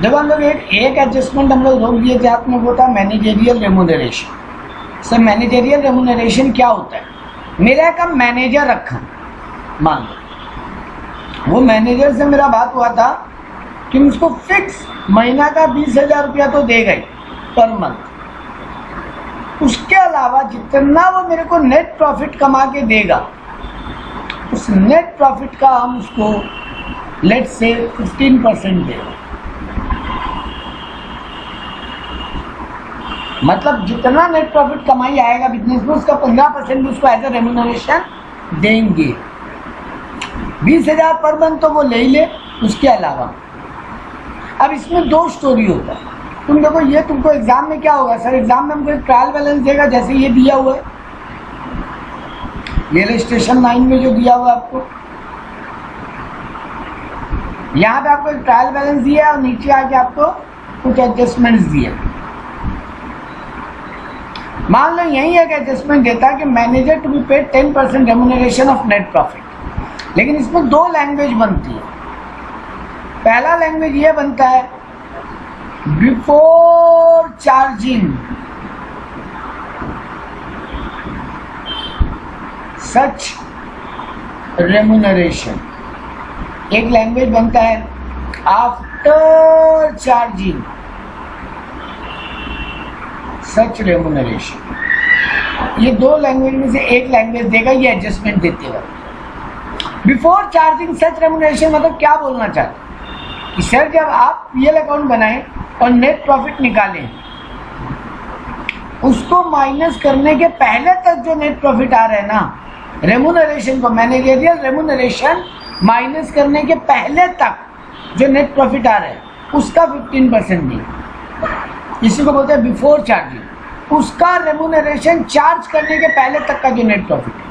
देखो हम लोग एक एडजस्टमेंट हम लोग रोक दिए थे, आपने वो था managerial remuneration. Sir managerial remuneration क्या होता है? मेरा एक मैनेजर रखा, मान लो वो मैनेजर से मेरा बात हुआ था कि मुझको फिक्स महीना का 20,000 रुपया तो देगा ही पर मंथ, उसके अलावा जितना वो मेरे को नेट प्रॉफिट कमा के देगा उस नेट प्रॉफिट का हम उसको लेट से 15% देगा। मतलब जितना नेट प्रॉफिट कमाई आएगा बिजनेस में उसका 15% उसको एज ए रेम्यूनरेशन देंगे। 20,000 पर मंथ तो वो ले ही ले, उसके अलावा अब इसमें दो स्टोरी होता है। तुम देखो ये तुमको एग्जाम में क्या होगा सर, एग्जाम में हमको एक ट्रायल बैलेंस देगा, जैसे ये दिया हुआ है ये स्टेशन 9 में जो दिया हुआ है आपको, यहाँ पे आपको एक ट्रायल बैलेंस दिया है और नीचे आके आपको कुछ एडजस्टमेंट्स दिए। मान लो यही एक एडजस्टमेंट देता है कि manager to be paid 10% remuneration of net profit, लेकिन इसमें दो लैंग्वेज बनती है। पहला लैंग्वेज ये बनता है बिफोर चार्जिंग सच रेम्यूनरेशन, एक लैंग्वेज बनता है आफ्टर चार्जिंग सच रेम्यूनरेशन। ये दो लैंग्वेज में से एक लैंग्वेज देगा ये एडजस्टमेंट देते वक्त। बिफोर चार्जिंग सच रेम्यूनरेशन मतलब क्या बोलना चाहते कि सर जब आप पीएल अकाउंट बनाएं और नेट प्रॉफिट निकालें उसको माइनस करने के पहले तक जो नेट प्रॉफिट आ रहा है ना, रेम्यूनरेशन को मैनेजरियल रेम्यूनरेशन माइनस करने के पहले तक जो नेट प्रॉफिट आ रहा है उसका 15% दी, इसी को बोलते हैं बिफोर चार्जिंग। उसका रेम्यूनरेशन चार्ज करने के पहले तक का जो नेट प्रॉफिट है।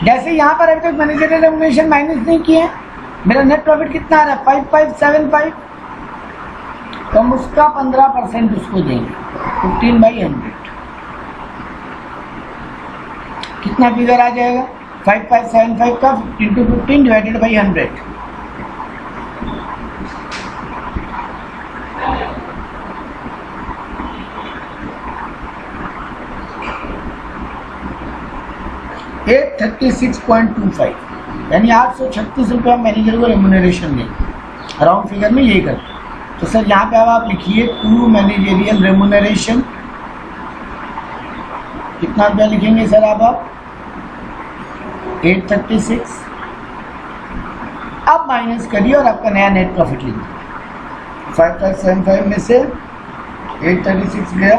जैसे यहाँ पर अभी तक मैनेजरियल रेम्यूनरेशन माइनस नहीं किए, मेरा नेट प्रॉफिट कितना आ रहा है 5575, तो हम उसका 15% उसको देंगे 15/100। कितना फिगर आ जाएगा 5575 का 15 to 15 डिवाइडेड बाई 100। $836.25 यानी 836 रुपया मैनेजर को रेम्यूनरेशन देंगे। राउंड फिगर में यही करते हैं। तो सर यहाँ पे अब आप लिखिए टू मैनेजरियल रेम्यूनरेशन, कितना रुपया लिखेंगे सर आप 836, अब माइनस करिए और आपका नया नेट प्रॉफिट लिखिए। 5575 में से 836 गया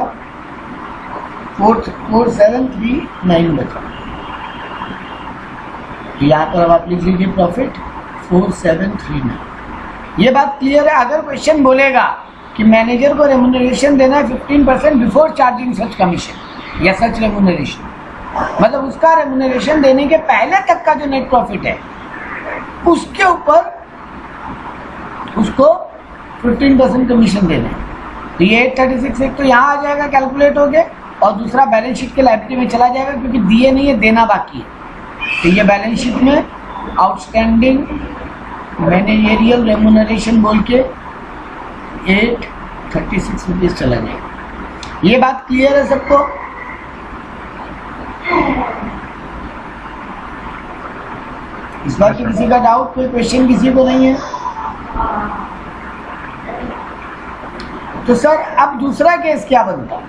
4739 बचा, तो यहाँ पर अब आप लिख लीजिए प्रॉफिट 4739। ये बात क्लियर है। अगर क्वेश्चन बोलेगा कि मैनेजर को रेम्यूनरेशन देना है 15% बिफोर चार्जिंग सच कमीशन या सच रेम्यूनरेशन, मतलब उसका रेम्यूनरेशन देने के पहले तक का जो नेट प्रॉफिट है उसके ऊपर उसको 15% कमीशन देना है। तो ये 836 एक तो यहाँ आ जाएगा कैलकुलेट हो गए और दूसरा बैलेंस शीट के लाइबिलिटी में चला जाएगा क्योंकि दिए नहीं है, देना बाकी है। तो ये बैलेंस शीट में आउटस्टैंडिंग मैनेजरियल रेम्यूनरेशन बोल के 836 रुपीज चला जाएगा। ये बात क्लियर है सबको? इस बात की किसी का डाउट, कोई क्वेश्चन किसी को नहीं है? तो सर अब दूसरा केस क्या बनता है?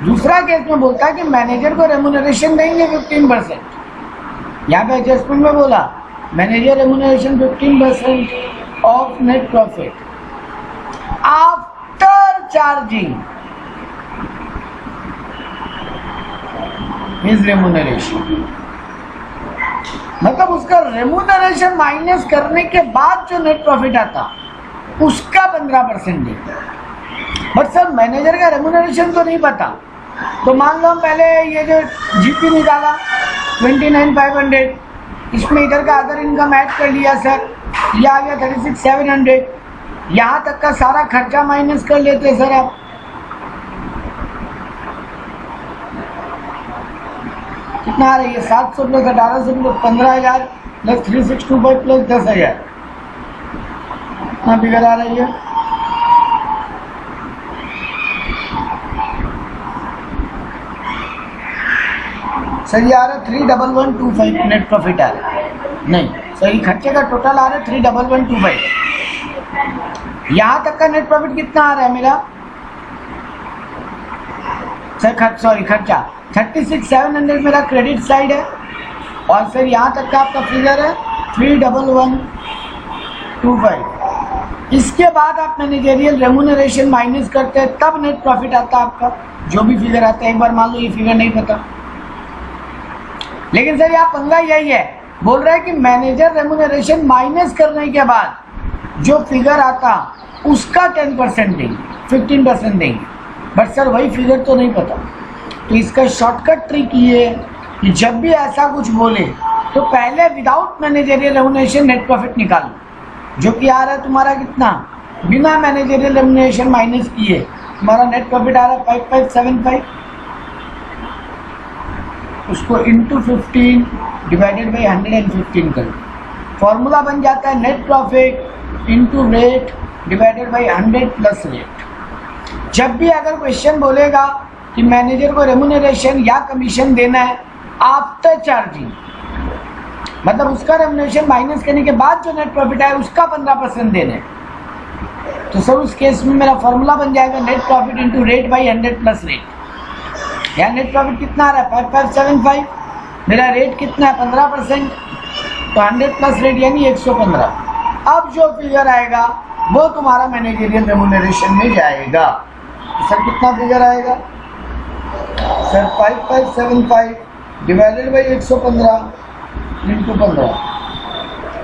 दूसरा केस में बोलता है कि मैनेजर को रेम्यूनरेशन देंगे 15%। यहाँ पे एडजस्टमेंट में बोला manager remuneration 15% of net profit after charging his remuneration, मतलब उसका रेम्यूनरेशन माइनस करने के बाद जो नेट प्रॉफिट आता उसका 15% देगा। बट सर मैनेजर का रेम्यूनरेशन तो नहीं पता, तो मान लो हम पहले ये जो जीपी निकाला 29,500, इसमें इधर का अदर इनकम ऐड कर लिया सर, ये आ गया 36,700, यहाँ तक का सारा खर्चा माइनस कर लेते सर आप। कितना आ रही है 700 प्लस 1800 प्लस 15,000 प्लस 3625 प्लस 10,000, कितना फिगर आ रही है सर ये आ रहा है 31125 नेट प्रॉफिट आ रहा है, नहीं सर ये खर्चे का टोटल आ रहा है 31125। यहाँ तक का नेट प्रॉफिट कितना आ रहा है मेरा सर? खर्चा 36,700 मेरा क्रेडिट साइड है, और सर यहाँ तक का आपका फिगर है 31125। इसके बाद आप मैनेजरियल रेम्यूनरेशन माइनस करते हैं, तब नेट प्रॉफिट आता है आपका, जो भी फिगर आता है। एक बार मान लो ये फिगर नहीं पता, लेकिन सर यहाँ पंगा यही है, बोल रहा है कि मैनेजर रेम्यूनरेशन माइनस करने के बाद जो फिगर आता उसका 10% देंगे, 15% देंगे, बट सर वही फिगर तो नहीं पता। तो इसका शॉर्टकट ट्रिक ये है कि जब भी ऐसा कुछ बोले तो पहले without managerial remuneration net profit निकालो, जो कि आ रहा है तुम्हारा कितना, बिना मैनेजरियल रेम्यूनरेशन माइनस किए तुम्हारा नेट प्रॉफिट आ रहा है 5575। उसको इंटू 15 डिवाइडेड बाई 115 करो, फॉर्मूला बन जाता है net profit into rate divided by 100 plus rate. जब भी अगर क्वेश्चन बोलेगा कि मैनेजर को रेम्यूनरेशन या कमीशन देना है आफ्टर चार्जिंग, मतलब उसका रेम्यूनरेशन माइनस करने के बाद जो नेट प्रॉफिट है उसका 15% देना है, तो सर उस केस में मेरा फॉर्मूला बन जाएगा net profit into rate by 100 plus rate. यहाँ नेट प्रॉफिट कितना आ रहा है 5575, मेरा रेट कितना है 15%, तो 100 प्लस रेट यानी 115। अब जो फिगर आएगा वो तुम्हारा मैनेजरियल रेम्यूनरेशन में जाएगा। सर कितना फिगर आएगा सर 5575 डिवाइडेड बाई 115 इंटू 15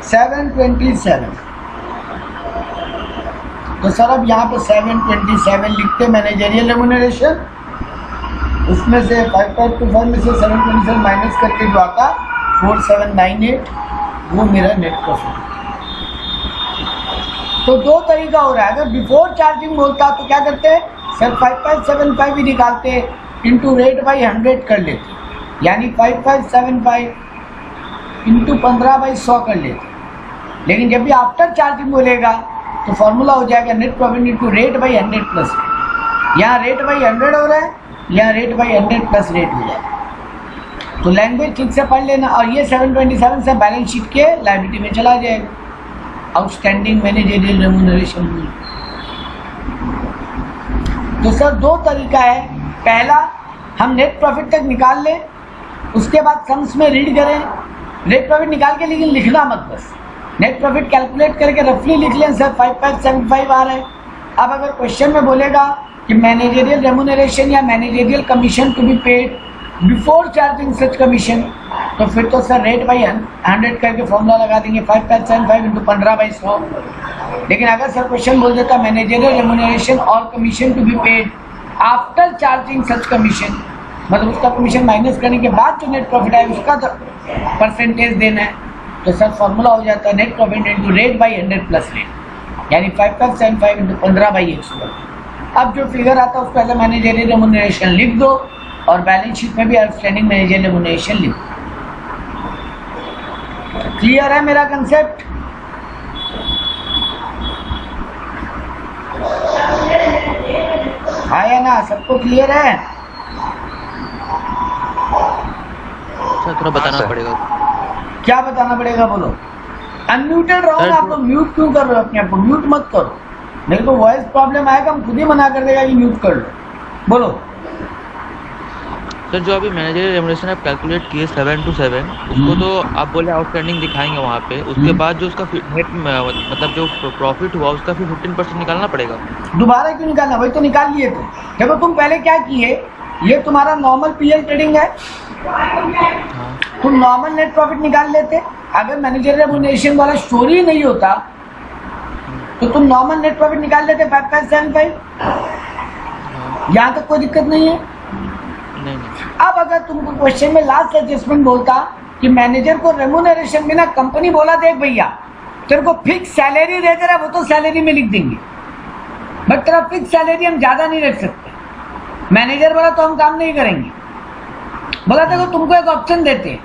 727। तो सर अब यहाँ पे 727 लिखते मैनेजरियल रेम्यूनरेशन, उसमें से 5525 में से 727 माइनस करके जो आता 4798, वो मेरा नेट प्रॉफिट। तो दो तरीका हो रहा है, अगर बिफोर चार्जिंग बोलता तो क्या करते हैं सर 5575 भी निकालते इंटू रेट बाई 100 कर लेते, यानी 5575 इंटू 15/100 कर लेते। लेकिन जब भी आफ्टर चार्जिंग बोलेगा तो फॉर्मूला हो जाएगा net profit into rate by 100 plus. यहाँ रेट बाई 100 हो रहा है, यहाँ रेट बाई 100 प्लस रेट हो जाएगा। तो लैंग्वेज ठीक से पढ़ लेना, और ये 727 से बैलेंस शीट के लायबिलिटी में चला जाएगा, आउटस्टैंडिंग मैनेजरियल रेम्यूनरेशन। तो सर दो तरीका है, पहला हम नेट प्रॉफिट तक निकाल लें, उसके बाद सम्स में रीड करें, नेट प्रॉफिट निकाल के लेकिन लिखना मत, बस नेट प्रॉफिट कैलकुलेट करके रफली लिख लें सर 5575 आ रहा है। अब अगर क्वेश्चन में बोलेगा कि मैनेजरियल रेम्यूनरेशन या managerial commission to be paid before charging such commission, तो फिर तो सर रेट बाई 100 करके फॉर्मूला लगा देंगे 5575 इंटू 15/100। लेकिन अगर सर क्वेश्चन बोल देता मैनेजरियल रेम्यूनरेशन और commission to be paid after charging such commission, मतलब उसका कमीशन माइनस करने के बाद जो नेट प्रॉफिट आए उसका परसेंटेज देना है, तो सर फॉर्मूला हो जाता है net profit into rate by 100 plus rate, यानी 5575 इंटू 15/100। अब जो फिगर आता है उसको एज मैनेजरियल रेम्यूनरेशन लिख दो, और बैलेंस शीट में भी आउटस्टैंडिंग मैनेजरियल रेम्यूनरेशन लिख दो। क्लियर है मेरा कंसेप्ट? है ना, सबको क्लियर है? सर थोड़ा बताना पड़ेगा। क्या बताना पड़ेगा बोलो? अनम्यूटेड रहो ना आप लोग, म्यूट क्यों कर रहे हो अपने आप को? म्यूट मत करो, मेरे को वॉइस प्रॉब्लम आएगा, हम खुद ही मना कर देगा कि म्यूट कर लो। बोलो सर। जो अभी मैनेजरियल रेम्यूनरेशन आप कैलकुलेट किए 7 to 7, उसको तो आप बोले आउटस्टैंडिंग दिखाएंगे वहाँ पे, उसके बाद जो उसका नेट मतलब जो प्रॉफिट हुआ उसका फिर 15% निकालना पड़ेगा। दोबारा क्यों निकालना, वही तो निकाल लिए थे। देखो तुम पहले क्या किए, ये तुम्हारा नॉर्मल पीएल ट्रेडिंग है, तुम नॉर्मल नेट प्रॉफिट निकाल लेते। अगर मैनेजरियल रेम्यूनरेशन वाला स्टोरी नहीं होता तो तुम नॉर्मल नेट प्रॉफिट निकाल लेते 5575, यहाँ तक कोई दिक्कत नहीं है। नहीं। अब अगर तुमको क्वेश्चन में लास्ट एडजस्टमेंट बोलता कि मैनेजर को रेम्यूनरेशन में ना कंपनी बोला देख भैया तेरे को फिक्स सैलरी दे दे रहा, वो तो सैलरी में लिख देंगे, बट तेरा फिक्स सैलरी हम ज्यादा नहीं रख सकते। मैनेजर बोला तो हम काम नहीं करेंगे, बोला देखो तुमको एक ऑप्शन देते,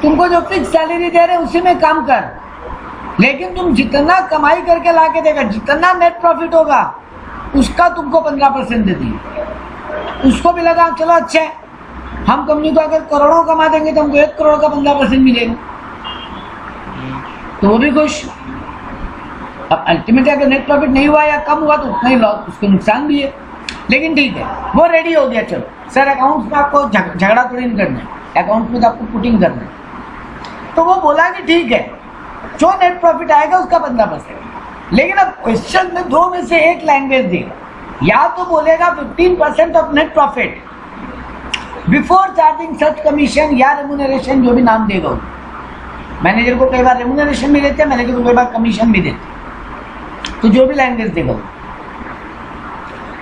तुमको जो फिक्स सैलरी दे रहे उसी में काम कर, लेकिन तुम जितना कमाई करके ला के देगा, जितना नेट प्रॉफिट होगा उसका तुमको 15% दे दिए। उसको भी लगा चलो अच्छा है, हम कंपनी को अगर करोड़ों कमा देंगे तो हमको 1 करोड़ का 15% मिलेगा, तो वो भी खुश। अब अल्टीमेटली अगर नेट प्रॉफिट नहीं हुआ या कम हुआ तो उतना ही लॉस, उसको नुकसान भी है। लेकिन ठीक है, वो रेडी हो गया। चलो सर अकाउंट्स में आपको झगड़ा थोड़ी नहीं करना है, अकाउंट में तो आपको पुटिंग करना है। तो वो बोला कि ठीक है, जो नेट प्रॉफिट आएगा उसका 15%। लेकिन अब क्वेश्चन में दो में से एक लैंग्वेज देगा, या तो बोलेगा 15% of net profit before charging such commission या रेम्यूनरेशन, जो भी नाम देगा वो। मैनेजर को कई बार रेम्यूनरेशन भी देते हैं, मैनेजर को कई बार कमीशन भी देते हैं, तो जो भी लैंग्वेज देगा वो।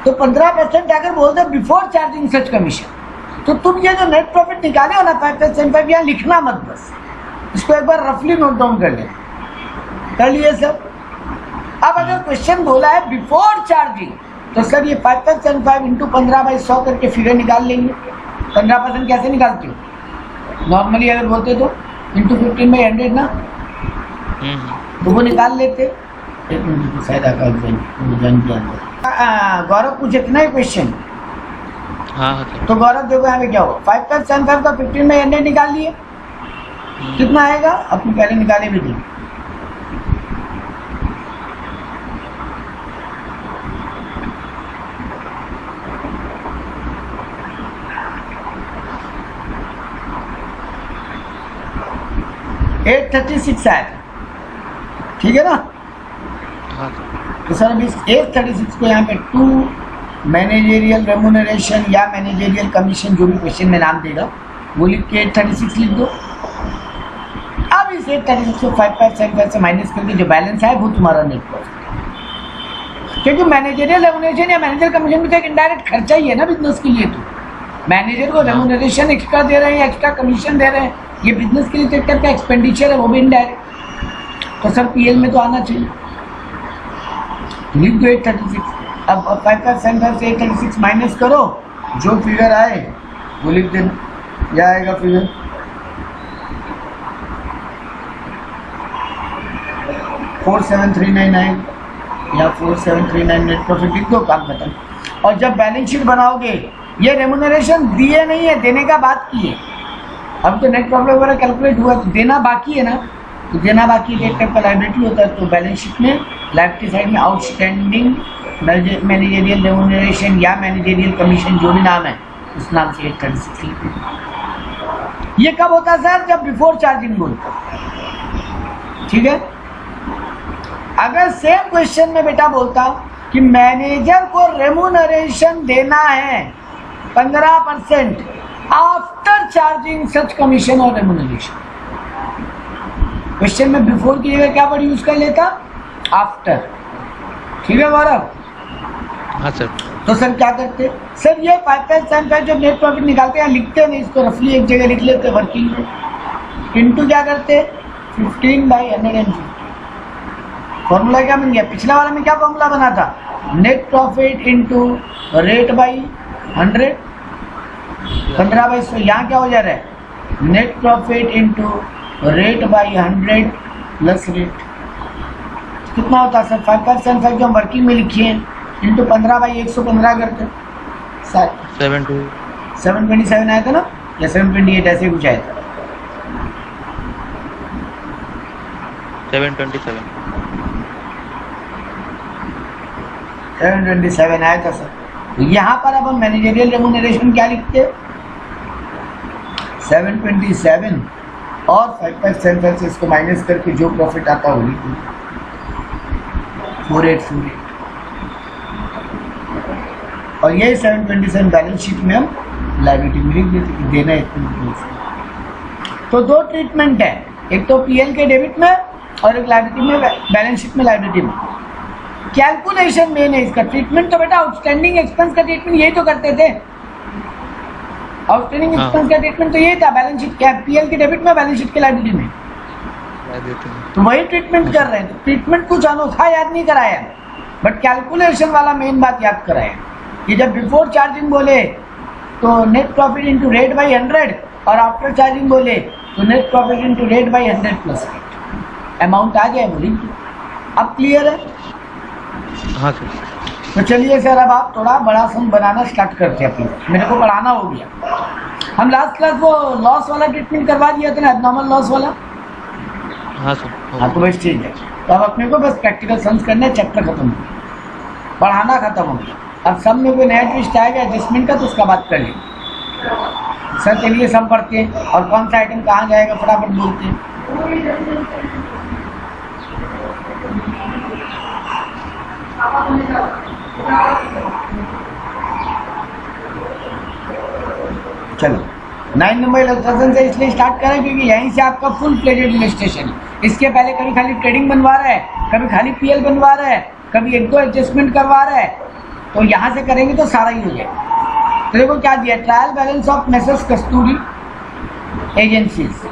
तो 15% अगर बोलते बिफोर चार्जिंग सच कमीशन, तो तुम ये जो नेट प्रॉफिट निकाले हो ना 5% यहाँ लिखना मत, बस इसको एक बार रफली नोट डाउन कर लेना। कर लिए सर? अब अगर क्वेश्चन बोला है बिफोर चार्जिंग, तो सर ये 5% इंटू 15/100 करके फिगर निकाल लेंगे। 15% कैसे निकालते हो नॉर्मली अगर बोलते तो इंटू 15/100 ना, तो वो निकाल लेते। एक मिनट तो शायद गौरव पूछे इतना ही क्वेश्चन। हाँ तो गौरव देखो यहाँ पे क्या हुआ, 5% का 15/100 निकाल लिए, कितना आएगा अपने पहले निकाले भी थे। $836 आया था, ठीक है ना। हाँ तो सर अभी 836 को यहाँ पे 2 मैनेजेरियल रेम्यूनरेशन या मैनेजेरियल कमीशन, जो भी क्वेश्चन में नाम देगा वो लिख के 836 लिख दो। अब इस 836 को 5% से माइनस करके जो बैलेंस आए वो तुम्हारा नेट प्रॉफिट। क्योंकि मैनेजेरियल रेम्यूनरेशन या मैनेजर कमीशन भी तो एक इनडायरेक्ट खर्चा ही है ना बिजनेस के लिए। तो मैनेजर को रेम्यूनरेशन एक्स्ट्रा दे रहे हैं, एक्स्ट्रा कमीशन दे रहे हैं, ये बिजनेस के लिए सेक्टर का एक्सपेंडिचर है, वो भी इनडायरेक्ट। तो सर पीएल में तो आना चाहिए, लिख दो 836। अब 5% से 836 माइनस करो, जो फिगर आए वो लिख देना। क्या आएगा फिगर? 4739 या 4739 नेट प्रॉफिट लिख दो, काम खत्म। और जब बैलेंस शीट बनाओगे, ये रेम्यूनरेशन दिए नहीं है, देने का बात की है। अब तो नेट प्रॉफिट वगैरह कैलकुलेट हुआ, तो देना बाकी है ना, तो देना बाकी एक टाइप का लायबिलिटी होता है। तो बैलेंस शीट में लायबिलिटी साइड में आउटस्टैंडिंग मैनेजेरियल रेम्यूनरेशन या मैनेजेरियल कमीशन, जो भी नाम है उस नाम से 836 लिख दो। ये कब होता है सर? जब बिफोर चार्जिंग बोलते, ठीक है। अगर सेम क्वेश्चन में बेटा बोलता कि मैनेजर को रेम्यूनरेशन देना है 15% आफ्टर चार्जिंग सच कमीशन और रेम्यूनरेशन, क्वेश्चन में बिफोर की जगह क्या वर्ड यूज कर लेता? आफ्टर। ठीक है गौरव? हाँ सर। तो सर क्या करते? सर ये 5% जो नेट प्रॉफिट निकालते हैं लिखते नहीं, इसको रफली एक जगह लिख लेते वर्किंग में, इनटू क्या करते? 15/150। फॉर्मूला क्या बन गया? पिछला वाला में क्या फॉर्मूला बना था? Net profit into rate by 100, 15/100। यहाँ क्या हो जा रहा है? Net profit into rate by 100 plus rate. कितना होता है सर? 5% जो हम वर्किंग में लिखिए इंटू 15/115 करते 727 आया था ना, या 728 ऐसे कुछ आया था। 727 आया था सर। तो यहाँ पर अब हम मैनेजरियल रेम्यूनरेशन क्या लिखते? 727 और 5% से इसको माइनस करके जो प्रॉफिट आता हो 4848, और यही 727 बैलेंस शीट में हम लायबिलिटी में लिख देते कि देना है। तो दो ट्रीटमेंट है, एक तो पीएल के डेबिट में और एक लायबिलिटी में, बैलेंस शीट में लायबिलिटी में। कैलकुलेशन मेन है इसका। ट्रीटमेंट तो बेटा आउटस्टैंडिंग एक्सपेंस का ट्रीटमेंट यही तो करते थे। आउटस्टैंडिंग एक्सपेंस का ट्रीटमेंट तो यही था बैलेंस शीट क्या, पीएल के डेबिट में, बैलेंस शीट के लायबिलिटी में, तो वही ट्रीटमेंट कर रहे हैं। तो ट्रीटमेंट कुछ अनोखा याद नहीं कराया, बट कैलकुलेशन वाला मेन बात याद कराया कि जब बिफोर चार्जिंग बोले तो net profit into rate by 100, और आफ्टर चार्जिंग बोले तो net profit into rate by 100 plus rate. Amount आ गया बोली। अब क्लियर है? हाँ सर। तो चलिए सर अब आप थोड़ा बड़ा सम बनाना स्टार्ट करते हैं। अपने मेरे को पढ़ाना हो गया। हम लास्ट क्लास वो लॉस वाला ट्रीटमेंट करवा दिया था ना, एबनॉर्मल लॉस वाला। हाँ सर। हाँ तो बस ठीक है। तो अब अपने को बस प्रैक्टिकल सम्स करना है, चैप्टर खत्म हो गया, पढ़ाना खत्म हो गया। अब सम में कोई नया ट्विस्ट आएगा एडजस्टमेंट का तो उसका बात कर लेंगे। सर चलिए सम पढ़ते हैं और कौन सा आइटम कहाँ जाएगा फटाफट बोलते हैं। चलो 9 नंबर इलस्ट्रेशन से इसलिए स्टार्ट करें क्योंकि यहीं से आपका फुल प्लेटेड इलस्ट्रेशन है। इसके पहले कभी खाली ट्रेडिंग बनवा रहा है, कभी खाली पीएल बनवा रहा है, कभी एक दो एडजस्टमेंट करवा रहा है, तो यहाँ से करेंगे तो सारा ही हो जाएगा। तो देखो क्या दिया, trial balance of messrs Kasturi agencies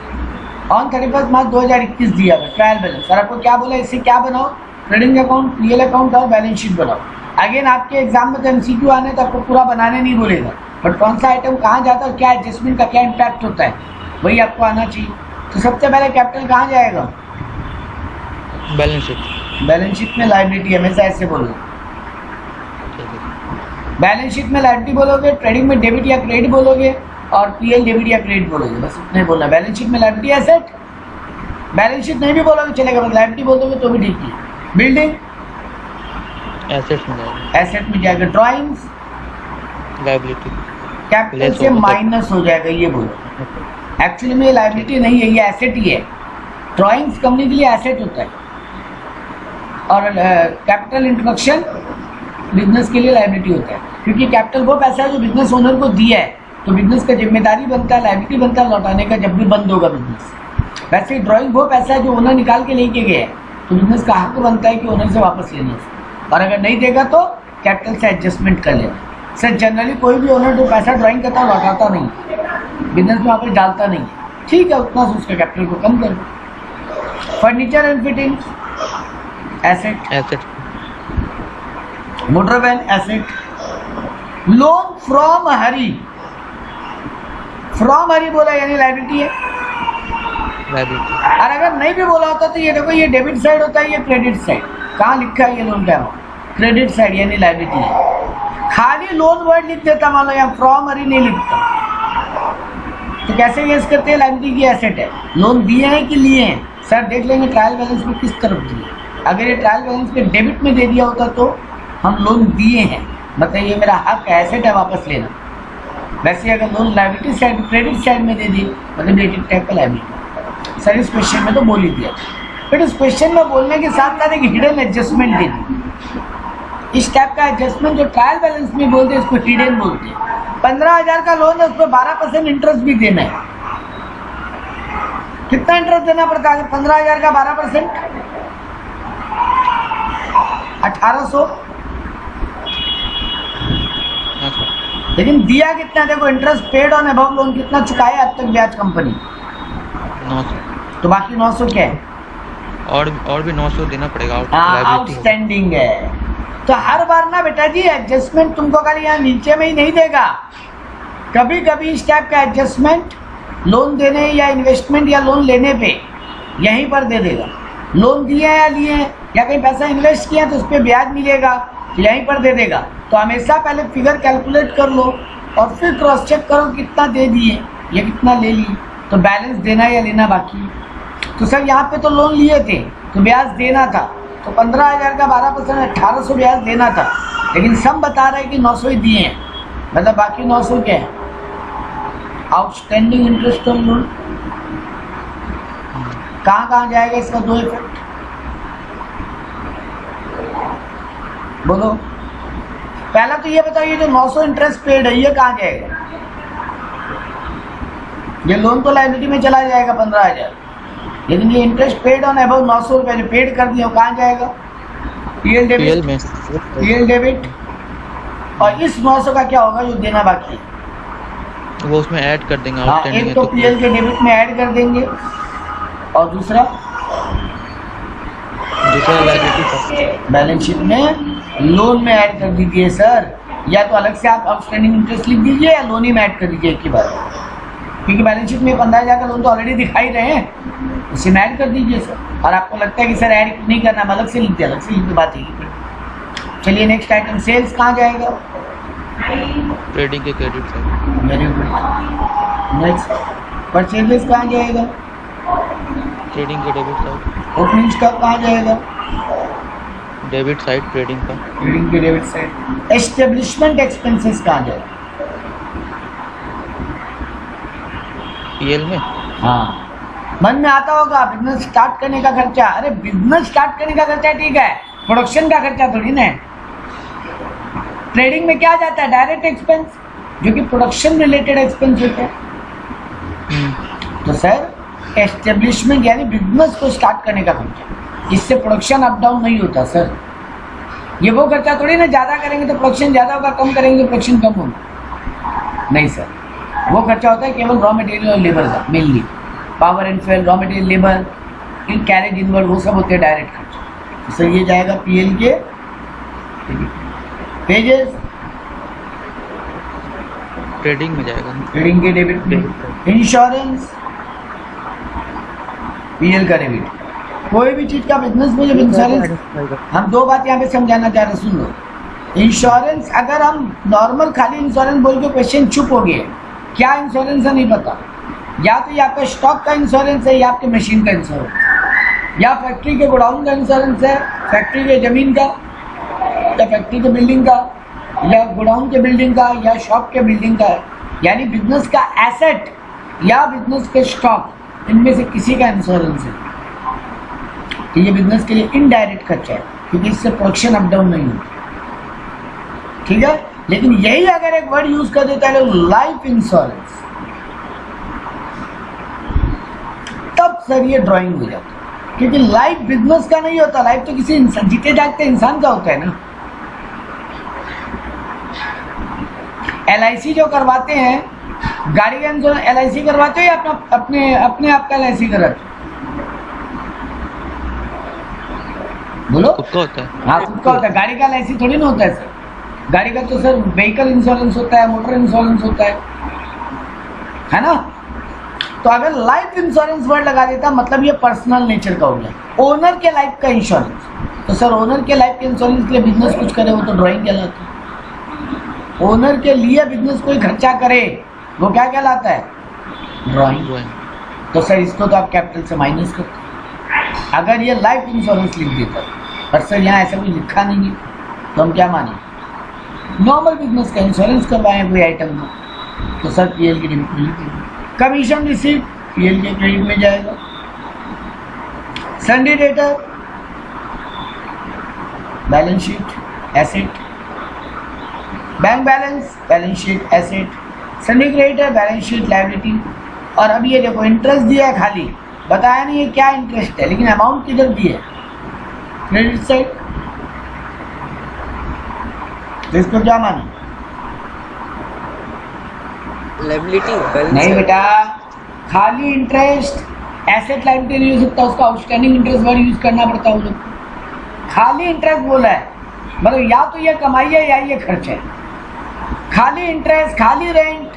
on 31 मार्च 2021 दिया हुआ ट्रायल बैलेंस। और आपको क्या बोला, इससे क्या बनाओ, ट्रेडिंग अकाउंट, पीएल अकाउंट और बैलेंस शीट बनाओ। अगेन आपके एग्जाम में तो एमसीक्यू आने तो आपको पूरा बनाने नहीं बोलेगा, बट कौन सा आइटम कहाँ जाता है और क्या एडजस्टमेंट का क्या इम्पैक्ट होता है वही आपको आना चाहिए। तो सबसे पहले कैपिटल कहाँ जाएगा, बैलेंस शीट। बैलेंस शीट में लायबिलिटी, हमेशा ऐसे बोलो। बैलेंस शीट में लायबिलिटी बोलोगे, ट्रेडिंग में डेबिट या क्रेडिट बोलोगे, और पीएल डेबिट या क्रेडिट बोलोगे, बस इतना ही बोलना। बैलेंस शीट में लायबिलिटी एसेट, बैलेंस शीट नहीं भी बोलोगे चलेगा, बस लायबिलिटी बोल दोगे तो भी ठीक है। बिल्डिंग एसेट में जाएगा, एसेट में जाएगा। ड्राइंग्स लायबिलिटी, कैपिटल से माइनस हो जाएगा, ये बोलो। एक्चुअली में ये लायबिलिटी नहीं है, ये एसेट ही है। ड्राइंग्स कंपनी के लिए एसेट होता है और कैपिटल इंट्रोडक्शन बिजनेस के लिए लायबिलिटी होता है, क्योंकि कैपिटल वो पैसा है जो बिजनेस ओनर को दिया है, तो बिजनेस का जिम्मेदारी बनता है, लायबिलिटी बनता है लौटाने का जब भी बंद होगा बिजनेस। वैसे ही ड्राइंग वो पैसा है जो ओनर निकाल के लेके गया है, तो बिजनेस का हक बनता है कि ओनर से वापस लेना है, और अगर नहीं देगा तो कैपिटल से एडजस्टमेंट कर लेना। सर जनरली कोई भी ओनर जो पैसा ड्राइंग करता है लौटाता नहीं, बिजनेस में वापस डालता नहीं, ठीक है, उतना से उसका कैपिटल को कम कर। Furniture and fitting asset, asset. Motor van asset. Loan from Hari, from Hari बोला यानी लायबिलिटी है, लायबिलिटी। और अगर नहीं भी बोला होता तो ये देखो, ये डेबिट साइड होता है, ये क्रेडिट साइड। कहाँ लिखा है ये लोन का, क्रेडिट साइड यानी लायबिलिटी है। खाली लोन वर्ड लिख देता मान लो, यहाँ फ्रॉम हरी नहीं लिखता, तो कैसे गेस करते हैं लायबिलिटी की एसेट है। लोन दिए हैं कि लिए हैं, सर देख लेंगे ट्रायल बैलेंस में किस तरफ दिए। अगर ये ट्रायल बैलेंस के डेबिट में दे दिया होता तो हम लोन दिए हैं, मतलब ये मेरा हक है, एसेट है, वापस लेना। वैसे अगर loan liability side, credit side में दे दी, मतलब एक टाइप का लायबिलिटी। सर इस क्वेश्चन में तो बोल ही दिया, फिर इस क्वेश्चन में बोलने के साथ साथ एक हिडन एडजस्टमेंट दे दी। इस टाइप का एडजस्टमेंट जो ट्रायल बैलेंस में बोलते हैं इसको हिडन बोलते हैं। 15,000 का लोन है, उस पर 12% इंटरेस्ट भी देना है। कितना इंटरेस्ट देना पड़ता है 15,000 का 12%? 1800। लेकिन दिया कितना, देखो interest paid on above loan कितना चुकाया अब तक ब्याज कंपनी, 900। तो बाकी 900 क्या है, और भी 900 देना पड़ेगा, आउटस्टैंडिंग है। तो हर बार ना बेटा जी एडजस्टमेंट तुमको खाली यहाँ नीचे में ही नहीं देगा, कभी कभी इस टाइप का एडजस्टमेंट लोन देने या इन्वेस्टमेंट या लोन लेने पे यहीं पर दे देगा। लोन दिए हैं या लिए हैं या कहीं पैसा इन्वेस्ट किया तो उस पर ब्याज मिलेगा, यहीं पर दे देगा। तो हमेशा पहले फिगर कैलकुलेट कर लो और फिर क्रॉस चेक करो कितना दे दिए या कितना ले लिए, तो बैलेंस देना या लेना बाकी। तो सर यहाँ पे तो लोन लिए थे तो ब्याज देना था, तो 15,000 का 12% 1800 ब्याज देना था, लेकिन सब बता रहे हैं कि 900 ही दिए हैं, मतलब बाकी 900 क्या है, आउटस्टैंडिंग इंटरेस्ट ऑन लोन। कहाँ कहाँ जाएगा इसका दो इफेक्ट बोलो। पहला तो ये बताओ, ये जो 900 इंटरेस्ट पेड है ये कहाँ जाएगा, ये लोन तो लायबिलिटी में चला जाएगा 15,000, लेकिन ये इंटरेस्ट पेड ऑन अबव 900 रुपये जो पेड कर दिया कहाँ जाएगा, पीएल डेबिट, पीएल डेबिट। और इस 900 का क्या होगा जो देना बाकी है वो उसमें ऐड कर देंगे। हाँ, एक तो पीएल के डेबिट में ऐड कर देंगे और दूसरा लायबिलिटी बैलेंस शीट में लोन में ऐड कर दीजिए सर, या तो अलग से आप आउटस्टैंडिंग इंटरेस्ट लिख दीजिए या लोन ही में ऐड कर दीजिए एक ही बार, क्योंकि बैलेंस शीट में 15,000 का लोन तो ऑलरेडी दिखाई रहे हैं, उसे में ऐड कर दीजिए सर। और आपको लगता है कि सर ऐड नहीं करना, अलग से लिख दिया, अलग से लिख बात है। चलिए नेक्स्ट आइटम, सेल्स कहाँ जाएगा, ट्रेडिंग के credit side. Very good. Next purchases कहाँ जाएगा? ट्रेडिंग के डेबिट साइड, ओपनिंग स्टॉक कहाँ जाएगा? डेबिट साइड ट्रेडिंग का, ट्रेडिंग के डेबिट साइड। एस्टेब्लिशमेंट एक्सपेंसेस कहाँ जाएगा? पीएल में। हाँ, मन में आता होगा बिजनेस स्टार्ट करने का खर्चा। अरे बिजनेस स्टार्ट करने का खर्चा ठीक है, प्रोडक्शन का खर्चा थोड़ी ना है। ट्रेडिंग में क्या जाता है? डायरेक्ट एक्सपेंस, जो कि प्रोडक्शन रिलेटेड एक्सपेंस होते हैं। तो सर एस्टेब्लिशमेंट यानी बिजनेस को स्टार्ट करने का खर्चा, इससे प्रोडक्शन अप डाउन नहीं होता सर। ये वो खर्चा थोड़ी ना, ज़्यादा करेंगे तो प्रोडक्शन ज़्यादा होगा, कम करेंगे तो प्रोडक्शन कम होगा। नहीं सर, वो खर्चा होता है केवल रॉ मटेरियल और लेबर का, mainly power and fuel, raw material, labour, in carriage inward, वो सब होते हैं डायरेक्ट खर्चा। तो सर ये जाएगा पीएल के पेजेस, ट्रेडिंग में जाएगा, ट्रेडिंग के डेबिट में। इंश्योरेंस पीएल का डेबिट। कोई भी चीज का बिजनेस में जब इंश्योरेंस, हम दो बात यहाँ पे समझाना चाह रहे, सुन लो। इंश्योरेंस, अगर हम नॉर्मल खाली इंश्योरेंस बोल के क्वेश्चन चुप हो गए, क्या इंश्योरेंस है नहीं पता, या तो ये आपका स्टॉक का इंश्योरेंस है, या आपके मशीन का इंश्योरेंस, या फैक्ट्री के गोडाउन का इंश्योरेंस है, फैक्ट्री के जमीन का, या फैक्ट्री के बिल्डिंग का, या गोडाउन के बिल्डिंग का, या शॉप के बिल्डिंग का, यानी बिजनेस का एसेट या बिजनेस के स्टॉक, इनमें से किसी का इंश्योरेंस है। तो ये बिजनेस के लिए इनडायरेक्ट खर्चा है, क्योंकि इससे प्रोडक्शन अप डाउन नहीं होती, ठीक है। लेकिन यही अगर एक वर्ड यूज कर देता है लाइफ इंश्योरेंस, तब सर ये ड्राइंग हो जाता है, क्योंकि लाइफ बिजनेस का नहीं होता, लाइफ तो किसी इंसान, जीते जागते इंसान का होता है ना। LIC जो करवाते हैं, गाड़ी का इंश्योरेंस LIC करवाते हो या अपने आप का LIC कराते हो? बोलो। खुद का होता है। हाँ, खुद का होता है, गाड़ी का LIC थोड़ी ना होता है सर। गाड़ी का तो सर व्हीकल इंश्योरेंस होता है, मोटर इंश्योरेंस होता है ना। तो अगर लाइफ इंश्योरेंस वर्ड लगा देता, मतलब ये पर्सनल नेचर का हो गया, ओनर के लाइफ का इंश्योरेंस। तो सर ओनर के लाइफ के इंश्योरेंस के लिए बिजनेस कुछ करे, वो तो ड्राइंग कहलाता है। ओनर के लिए बिजनेस कोई खर्चा करे, वो क्या कहलाता है? ड्राइंग। तो सर इसको तो आप कैपिटल से माइनस करते, अगर ये लाइफ इंश्योरेंस लिख देता, पर सर यहाँ ऐसा कोई लिखा नहीं है, तो हम क्या माने? नॉर्मल बिजनेस का इंश्योरेंस करवाएं कोई आइटम में, तो सर पीएल की डेबिट में लिखेंगे। कमीशन रिसीव पीएल के क्रेडिट में जाएगा। Sunday debtor balance sheet asset, bank balance balance sheet asset, Sunday creditor balance sheet liability. और अब ये देखो इंटरेस्ट दिया है, खाली बताया नहीं है क्या इंटरेस्ट है, लेकिन अमाउंट किधर दी है? Credit side. तो इसको क्या माने? लायबिलिटी नहीं बेटा, खाली इंटरेस्ट, एसेट लायबिलिटी नहीं हो सकता, उसका आउटस्टैंडिंग इंटरेस्ट वर्ड यूज करना पड़ता है। वो लोग खाली इंटरेस्ट बोला है, मतलब या तो ये कमाई है या ये खर्च है। खाली इंटरेस्ट, खाली रेंट,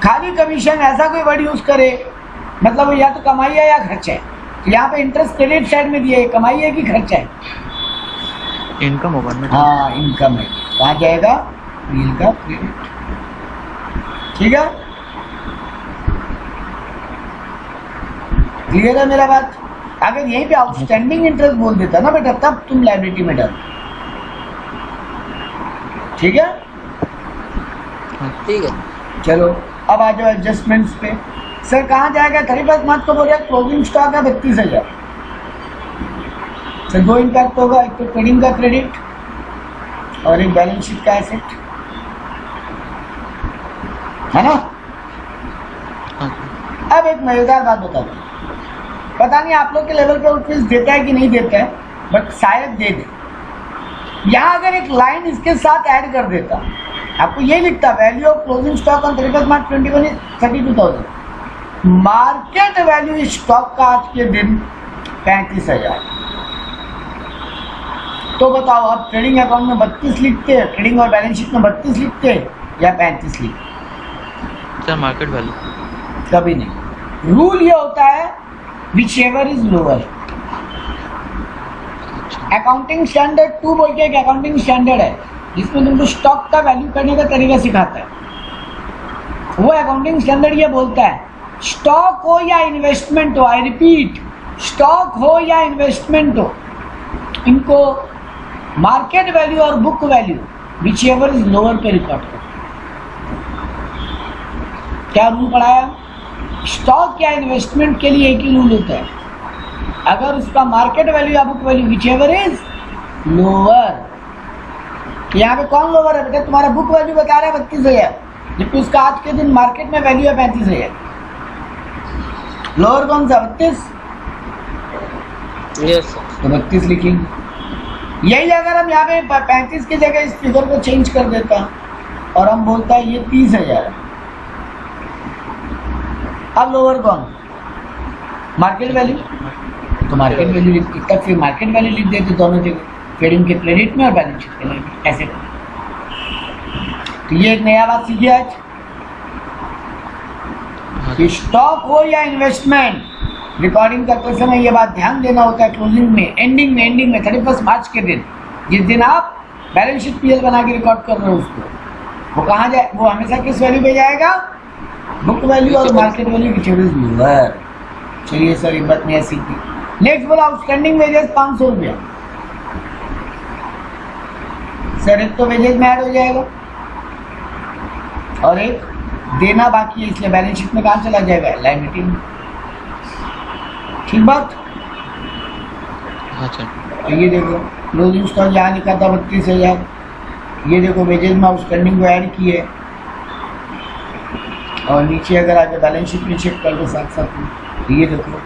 खाली कमीशन, ऐसा कोई वर्ड यूज करे, मतलब या तो कमाई है या खर्च है। यहाँ पे इंटरेस्ट क्रेडिट साइड में दिया है, कमाई है कि खर्चा है? इनकम होगा ना। हाँ, इनकम है। कहाँ जाएगा? बिल का क्रेडिट, ठीक है। क्लियर है मेरा बात? अगर यहीं पे आउटस्टैंडिंग इंटरेस्ट बोल देता ना बेटा, तब तुम लायबिलिटी में डालो, ठीक है। ठीक है। चलो अब आ जाओ एडजस्टमेंट्स पे। सर कहाँ जाएगा? 31 मार्च को बोल रहे क्लोजिंग स्टॉक है 32,000। सर दो इम्पैक्ट होगा, एक तो ट्रेडिंग का क्रेडिट और एक बैलेंस शीट का एसेट, है ना। अब एक मजेदार बात बता दूं, पता नहीं आप लोग के लेवल पे ऑफिस देता है कि नहीं देता है, बट शायद दे दे। यहाँ अगर एक लाइन इसके साथ ऐड कर देता, आपको यही लिखता value of closing stock on 31 March 21 is 32,000, market value stock का आज के दिन 35,000। तो बताओ आप ट्रेडिंग अकाउंट में 32 लिखते हैं, ट्रेडिंग और बैलेंस शीट में 32 लिखते हैं या 35 लिखते? सर मार्केट वैल्यू कभी नहीं। रूल ये होता है which ever is lower. Accounting standard 2 बोल के एक अकाउंटिंग स्टैंडर्ड है, जिसमें तुमको स्टॉक का वैल्यू करने का तरीका सिखाता है। वो अकाउंटिंग स्टैंडर्ड ये बोलता है स्टॉक हो या इन्वेस्टमेंट हो, आई रिपीट, स्टॉक हो या इन्वेस्टमेंट हो, इनको मार्केट वैल्यू और book value which ever is lower पे रिकॉर्ड करो। क्या रूल पढ़ाया? स्टॉक या इन्वेस्टमेंट के लिए एक ही रूल होता है, अगर उसका मार्केट वैल्यू या book value which ever is lower. यहाँ पे कौन लोअर है बेटा? तुम्हारा बुक वैल्यू बता रहा है 32,000, जबकि उसका आज के दिन मार्केट में वैल्यू है 35,000। लोअर कौन सा? 32। Yes sir. तो 32 लिखेंगे। यही अगर हम यहाँ पे 35 की जगह इस फिगर को चेंज कर देता और हम बोलता है ये 30,000 है, अब लोअर कौन? Market value. तो मार्केट वैल्यू लिखते, तब फिर मार्केट वैल्यू लिख देते दोनों जगह, फिर इनके क्रेडिट में और बैलेंस शीट के लिए ऐसे। तो ये एक नया बात सीखी आज कि स्टॉक हो या इन्वेस्टमेंट, रिकॉर्डिंग करते समय ये बात ध्यान देना होता है। क्लोजिंग में, एंडिंग में 31 मार्च के दिन, जिस दिन आप बैलेंस शीट पीएल बना के रिकॉर्ड कर रहे हो, उसको वो कहाँ जाए? वो हमेशा किस वैल्यू पे जाएगा? बुक वैल्यू और मार्केट वैल्यू की लोअर। चलिए सर, ये बात नहीं ऐसी की। नेक्स्ट बोला आउटस्टैंडिंग वेजेस 500 रुपया। सर एक तो वेजेस में ऐड हो जाएगा और एक देना बाकी है, इसलिए बैलेंस शीट में कहाँ चला जाएगा? लायबिलिटी में। ठीक बात? अच्छा। तो ये देखो क्लोजिंग स्टॉक यहाँ लिखा था 32,000, ये देखो वेजेस में आउटस्टैंडिंग को ऐड किए और नीचे अगर आगे बैलेंस शीट में चेक कर दो साथ साथ में, तो ये देखो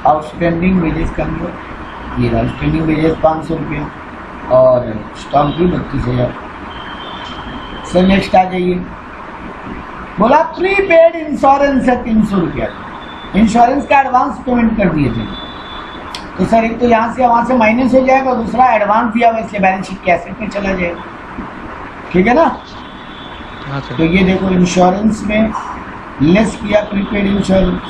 आउटस्टैंडिंग वेजेस का अंदर ये आउटस्टैंडिंग वेजेस 500 रुपया और स्टॉक भी 32,000। सर नेक्स्ट आ जाइए, बोला प्रीपेड इंश्योरेंस है 300 रुपया, इंश्योरेंस का एडवांस पेमेंट कर दिए थे। तो सर एक तो यहाँ से वहाँ से माइनस हो जाएगा और दूसरा एडवांस दिया हुआ, इसलिए बैलेंस शीट के एसेट में चला जाएगा। ठीक है ना? तो ये देखो इंश्योरेंस में लेस किया प्रीपेड इंश्योरेंस,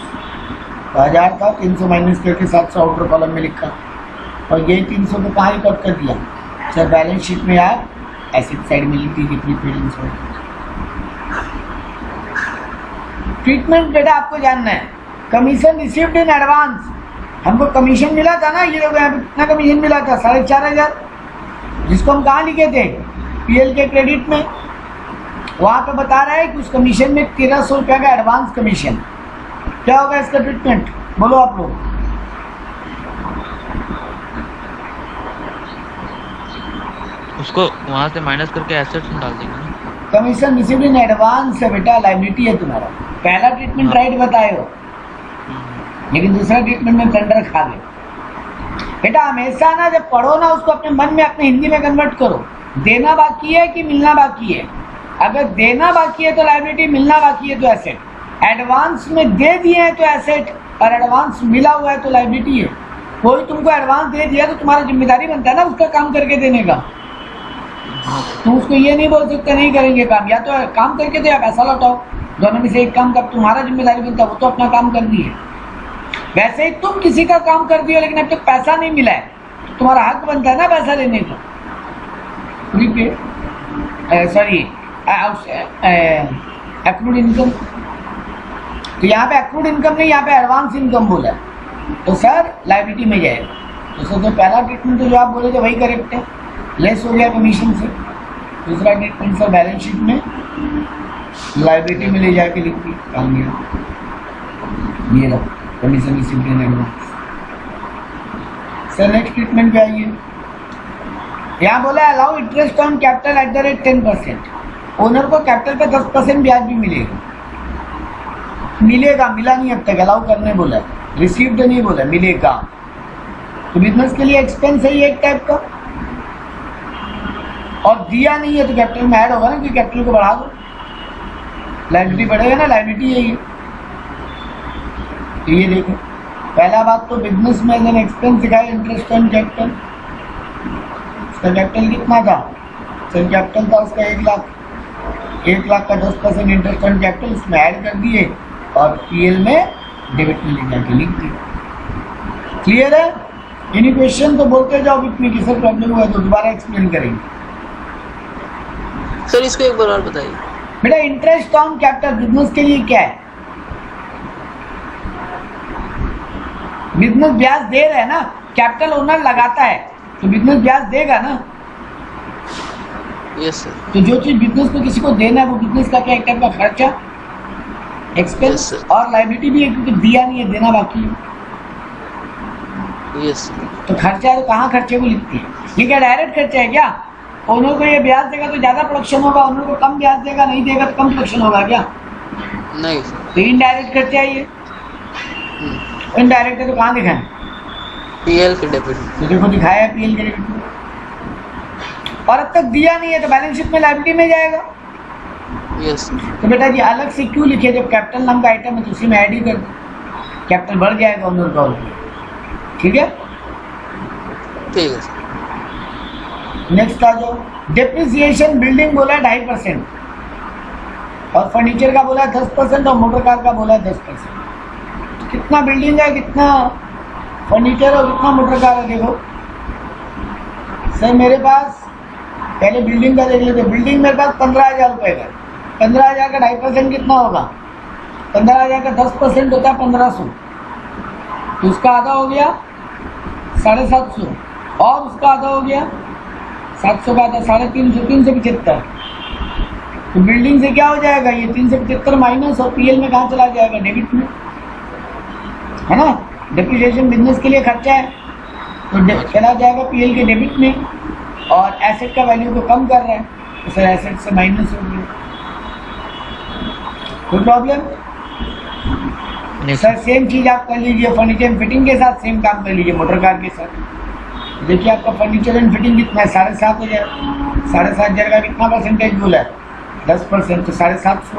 1000 था, 300 माइनस करके 700 आउटर कॉलम में लिखा और यही 300 को कहाँ रिकॉर्ड कर दिया? सर बैलेंस शीट में आप एसेट साइड में लिख दीजिए प्रीपेड इंश्योरेंस। ट्रीटमेंट बेटा आपको जानना है। कमीशन रिसीव्ड इन एडवांस, हमको कमीशन मिला था ना, ये लोग यहाँ पे कितना कमीशन मिला था? 4,500, जिसको हम कहाँ लिखे थे? पीएल के क्रेडिट में। वहाँ पे बता रहा है कि उस कमीशन में 1,300 रुपया का एडवांस कमीशन। क्या होगा इसका ट्रीटमेंट? बोलो आप लोग। उसको वहाँ से माइनस करके एसेट्स में डाल देंगे ना। कमीशन रिसीव्ड इन एडवांस है बेटा, लायबिलिटी है तुम्हारा। पहला ट्रीटमेंट राइट बताए हो, लेकिन दूसरा ट्रीटमेंट में टेंडर खा गए। बेटा हमेशा ना जब पढ़ो ना, उसको अपने मन में अपने हिंदी में कन्वर्ट करो। देना बाकी है कि मिलना बाकी है? अगर देना बाकी है तो लायबिलिटी, मिलना बाकी है तो एसेट। एडवांस में दे दिए हैं तो एसेट और एडवांस मिला हुआ है तो लायबिलिटी है। कोई तुमको एडवांस दे दिया तो तुम्हारा जिम्मेदारी बनता है ना उसका काम करके देने का। तुम उसको ये नहीं बोल सकते नहीं करेंगे काम, या तो काम करके दो या पैसा लौटाओ, दोनों में से एक काम कर, तुम्हारा जिम्मेदारी बनता है, वो तो अपना काम कर दिए। वैसे ही तुम किसी का काम कर दियो लेकिन अब तक पैसा नहीं मिला है, तो तुम्हारा हक बनता है ना पैसा लेने का। Sorry, accrued income. तो यहाँ पे एक्रूड इनकम नहीं, यहाँ पे एडवांस इनकम बोला है, तो सर लायबिलिटी में जाएगा। तो सर जो पहला ट्रीटमेंट तो जो आप बोले थे वही करेक्ट है, लेस हो गया कमीशन से। दूसरा ट्रीटमेंट सर बैलेंस शीट में लायबिलिटी में ले जाके लिख दी, काम गया। ये लो commission received in advance. Sir next treatment पे आइए, यहाँ बोला allow interest on capital at the rate 10%। Owner को कैपिटल पे 10% ब्याज भी मिलेगा। मिलेगा, मिला नहीं अब तक, अलाउ करने बोला, रिसीव्ड नहीं बोला, मिलेगा। तो बिजनेस के लिए एक्सपेंस है ये एक टाइप का, और दिया नहीं है तो कैपिटल में ऐड होगा ना, कि कैपिटल को बढ़ा दो, लायबिलिटी बढ़ेगा ना, लायबिलिटी है ये। तो ये देखो पहला बात तो बिजनेस में एज एन एक्सपेंस दिखाया इंटरेस्ट ऑन कैपिटल। उसका कैपिटल कितना था? सर कैपिटल था उसका 1 लाख, 1 लाख का 10% इंटरेस्ट ऑन कैपिटल उसमें ऐड कर दिए और पीएल में डेबिट में ले जाके लिख दिए। क्लियर है? एनी क्वेश्चन तो बोलते जाओ बीच में, किसी प्रॉब्लम हुआ तो दोबारा एक्सप्लेन करेंगे। सर इसको एक बार और बताइए। बेटा इंटरेस्ट ऑन कैपिटल बिजनेस के लिए क्या है? बिजनेस ब्याज दे रहा है ना, कैपिटल ओनर लगाता है तो बिजनेस ब्याज देगा ना। Yes sir. तो जो चीज बिजनेस को किसी को देना है वो बिजनेस का क्या एक टाइप का खर्चा, एक्सपेंस Yes, sir. और लाइबिलिटी भी है, क्योंकि दिया नहीं है, देना बाकी है। Yes sir. तो खर्चा है तो कहाँ खर्चे को लिखती है? ये क्या डायरेक्ट खर्चा है क्या? ओनर को ये ब्याज देगा तो ज्यादा प्रोडक्शन होगा, ओनर को कम ब्याज देगा, नहीं देगा तो कम प्रोडक्शन होगा क्या? नहीं सर। तो इनडायरेक्ट खर्चा है ये। इनडायरेक्ट है तो कहाँ दिखाएं? पीएल के डेबिट। तो देखो दिखाया है पीएल के डेबिट में, और अब तक दिया नहीं है तो बैलेंस शीट में लायबिलिटी में जाएगा। Yes sir. तो बेटा जी अलग से क्यों लिखे? जब कैपिटल नाम का आइटम है तो उसी में ऐड ही कर दो, कैपिटल बढ़ जाएगा ओनर का। ठीक है, ठीक है सर। नेक्स्ट आ जाओ। डेप्रिसिएशन बिल्डिंग बोला है 2.5% और फर्नीचर का बोला है 10% और मोटर कार का बोला है 10%। तो कितना बिल्डिंग है, कितना फर्नीचर और कितना मोटर कार है? देखो सर मेरे पास पहले बिल्डिंग का देख लेते। बिल्डिंग मेरे पास 15,000 रुपये का, 15,000 का 2.5% कितना होगा? 15,000 का 10% होता है 1,500, तो उसका आधा हो गया 750, और उसका आधा हो गया 700 का आधा 350, 375। तो बिल्डिंग से क्या हो जाएगा? ये 375 माइनस, और पीएल में कहाँ चला जाएगा? डेबिट में, है ना। डेप्रिसिएशन बिजनेस के लिए खर्चा है तो चला जाएगा पीएल के डेबिट में, और एसेट का वैल्यू को कम कर रहा है तो सर एसेट से माइनस हो गया। कोई प्रॉब्लम? सर सेम चीज आप कर लीजिए फर्नीचर एंड फिटिंग के साथ, सेम काम कर लीजिए मोटर कार के साथ। देखिए आपका फर्नीचर एंड फिटिंग कितना है? 7,500। 7,500 का कितना परसेंटेज बोला है? 10%, तो 750।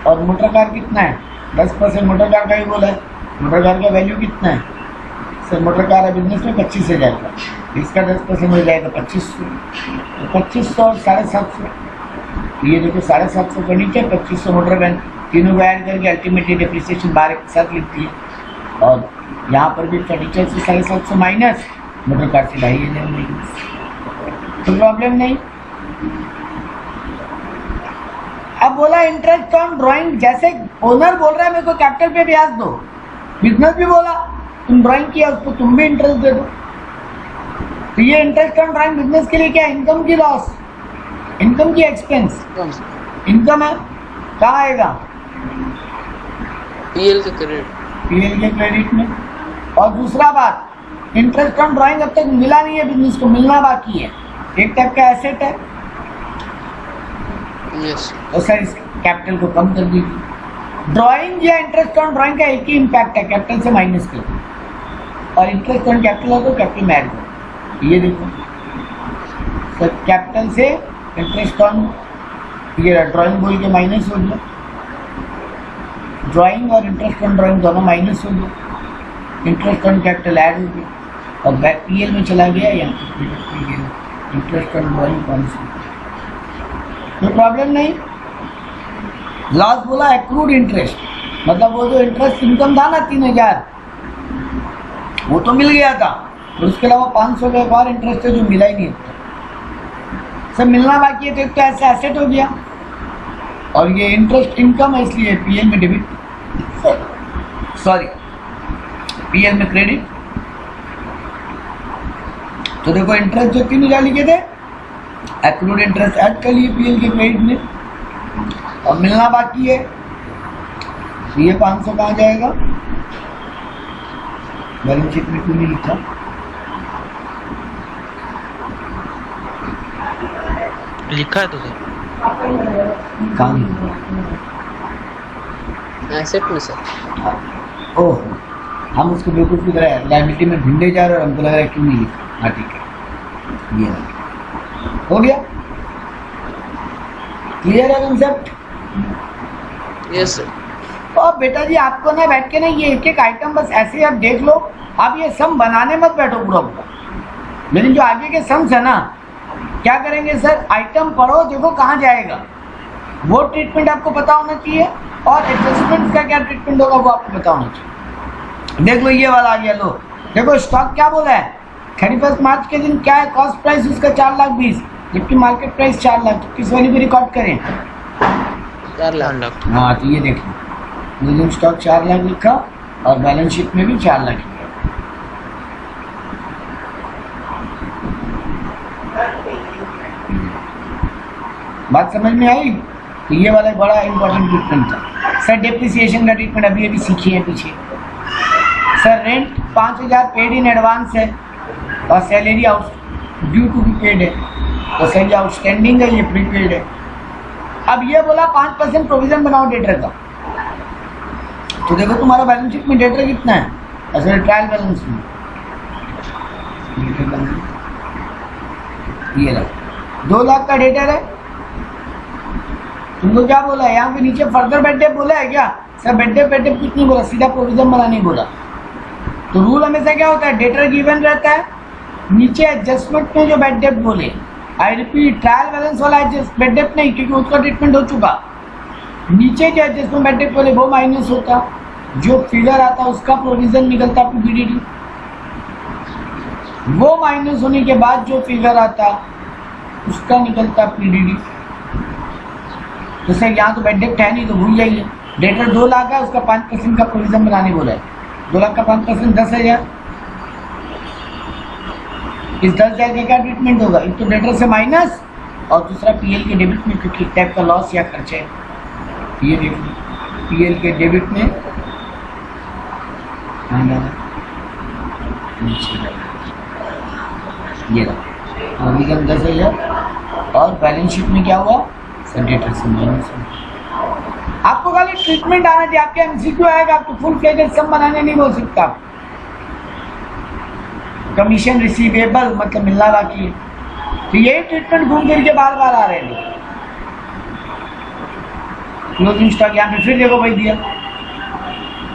और मोटर कार कितना है? 10% मोटर कार का ही बोला है। मोटर कार का वैल्यू कितना है? सर मोटर कार है बिजनेस में 25,000 का, इसका 10% हो जाएगा 2500। तो 2500 और 750, ये देखो 750 फर्नीचर, 2500 मोटर वैन, तीनों को ऐड करके अल्टीमेटली डेप्रिसिएशन 12 के साथ लिखती है। और यहाँ पर भी फर्नीचर से 750 माइनस, मोटर कार से 2,500 माइनस। तो प्रॉब्लम नहीं। अब बोला इंटरेस्ट ऑन ड्राइंग, जैसे ओनर बोल रहा है मेरे को कैपिटल पे ब्याज दो, बिजनेस भी बोला तुम ड्राइंग किया उसको तुम भी इंटरेस्ट दे दो। तो ये इंटरेस्ट ऑन ड्राइंग बिजनेस के लिए क्या? इनकम की लॉस, इनकम की एक्सपेंस। इनकम है, कहाँ आएगा? पीएल के क्रेडिट। पीएल के क्रेडिट में। और दूसरा बात, इंटरेस्ट ऑन ड्राइंग अब तक मिला नहीं है बिजनेस को, मिलना बाकी है, एक टाइप का एसेट है। यस। तो सर इस कैपिटल को कम कर दीजिए। ड्राइंग या इंटरेस्ट ऑन ड्राइंग का एक ही इम्पैक्ट है, कैपिटल से माइनस कर दो, और इंटरेस्ट ऑन कैपिटल हो तो कैपिटल में ऐड करो। ये देखो सर कैपिटल से इंटरेस्ट ऑन, ये ड्राइंग बोल के माइनस हो गया, ड्राइंग और इंटरेस्ट ऑन ड्राइंग दोनों माइनस हो गया, इंटरेस्ट ऑन कैपिटल ऐड हो गया, और बैक पीएल में चला गया, यहाँ इंटरेस्ट ऑन ड्राइंग कौन सी, कोई प्रॉब्लम नहीं। लॉस बोला एक्रूड इंटरेस्ट, मतलब वो जो इंटरेस्ट इनकम था ना 3,000 वो तो मिल गया था, और उसके अलावा 500 का एक और इंटरेस्ट है जो मिला ही नहीं था, सब मिलना बाकी है। तो एक तो ऐसा एसेट हो गया, और ये इंटरेस्ट इनकम है इसलिए पीएल में डेबिट, सॉरी पीएल में क्रेडिट। तो देखो इंटरेस्ट जो 3,000 लिखे थे, एक्रूड इंटरेस्ट ऐड कर लिए पीएल के क्रेडिट में, और मिलना बाकी है, तो ये 500 कहाँ जाएगा? बैलेंस शीट में क्यों नहीं लिखा? लिखा है तो सर। कहाँ? एसेट में सर। ओह, हम उसको बेवकूफ़ की तरह लाइबिलिटी में ढूंढे जा रहे और हमको लग रहा है क्यों नहीं लिखा। हाँ ठीक है, ये हो गया, क्लियर है कंसेप्ट? Yes sir. अब बेटा जी आपको ना बैठ के ना ये एक एक आइटम बस ऐसे ही आप देख लो, आप ये सम बनाने मत बैठो पूरा पूरा, लेकिन जो आगे के सम्स है ना क्या करेंगे सर, आइटम पढ़ो देखो कहाँ जाएगा, वो ट्रीटमेंट आपको पता होना चाहिए, और एडजस्टमेंट का क्या ट्रीटमेंट होगा वो आपको पता होना चाहिए। देख लो ये वाला आ गया, लो देखो स्टॉक क्या बोला है, 31 मार्च के दिन क्या है, कॉस्ट प्राइस उसका 4,20,000, जबकि मार्केट प्राइस 4 लाख, तो किस वैल्यू को रिकॉर्ड करें? 4 4 लाख लाख। हाँ तो ये देखिए क्लोजिंग स्टॉक 4 लाख लिखा और बैलेंस शीट में भी 4 लाख लिखा। बात समझ में आई? तो ये वाला बड़ा इंपॉर्टेंट ट्रीटमेंट था। सर डेप्रिसिएशन का ट्रीटमेंट अभी अभी सीखी है पीछे। Sir rent 5,000 paid in advance है और salary out due to be paid है, तो सैलरी आउटस्टैंडिंग है, ये प्रीपेड है। अब ये बोला 5% प्रोविजन बनाओ डेटर का, तो देखो तुम्हारा बैलेंस शीट में डेटर कितना है, ऐसे ट्रायल बैलेंस में ये रहा 2 लाख का डेटर है। तुमको क्या बोला है यहाँ पे नीचे फर्दर बेड डेट बोला है क्या? सर बेड डेट कुछ नहीं बोला, सीधा प्रोविजन बनाने बोला। तो रूल हमेशा क्या होता है, डेटर गिवन रहता है, नीचे एडजस्टमेंट में जो बेड डेट बोले, आई रिपीट ट्रायल बैलेंस वाला एडजस्ट बेड डेट नहीं, क्योंकि उसका ट्रीटमेंट हो चुका। नीचे जो एडजस्टमेंट बेड डेट बोले वो माइनस होता, जो फिगर आता उसका प्रोविजन निकलता पीडीडी, वो माइनस होने के बाद जो फिगर आता उसका निकलता पीडीडी। तो सर यहाँ तो बेड डेट है नहीं, तो भूल जाइए। डेटर 2 लाख है, उसका 5% का प्रोविजन बनाने बोला है। 2 लाख का 5% 10,000। इस 10,000 का क्या ट्रीटमेंट होगा? एक तो डेटर से माइनस और दूसरा पीएल के डेबिट में, क्योंकि टाइप का लॉस या खर्च है। ये देखिए पीएल के डेबिट में ये रहा प्रोविजन 10,000 और बैलेंस शीट में क्या हुआ? सर डेटर से माइनस। आपको खाली ट्रीटमेंट आना चाहिए, आपके एमसीक्यू आएगा, आपको फुल फ्लेजेड सम बनाने नहीं बोल सकता। कमीशन रिसीवेबल मतलब मिलना बाकी है, तो यही ट्रीटमेंट घूम फिर के बार बार आ रहे हैं। क्लोजिंग स्टॉक यहाँ पे फिर देखो भाई दिया,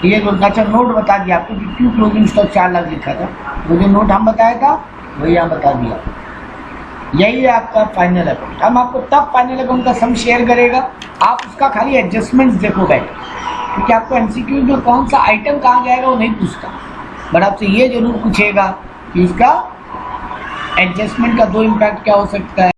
ये अच्छा नोट बता दिया आपको कि क्यों क्लोजिंग स्टॉक 4 लाख लिखा था, वो जो नोट हम बताया था वही यहाँ बता दिया। यही है आपका फाइनल अकाउंट। हम आपको तब फाइनल अकाउंट का सम शेयर करेगा, आप उसका खाली एडजस्टमेंट्स देखो बैठ, क्योंकि आपको एमसीक्यू में कौन सा आइटम कहाँ जाएगा वो नहीं पूछता, बट आपसे ये जरूर पूछेगा कि इसका एडजस्टमेंट का 2 इम्पैक्ट क्या हो सकता है।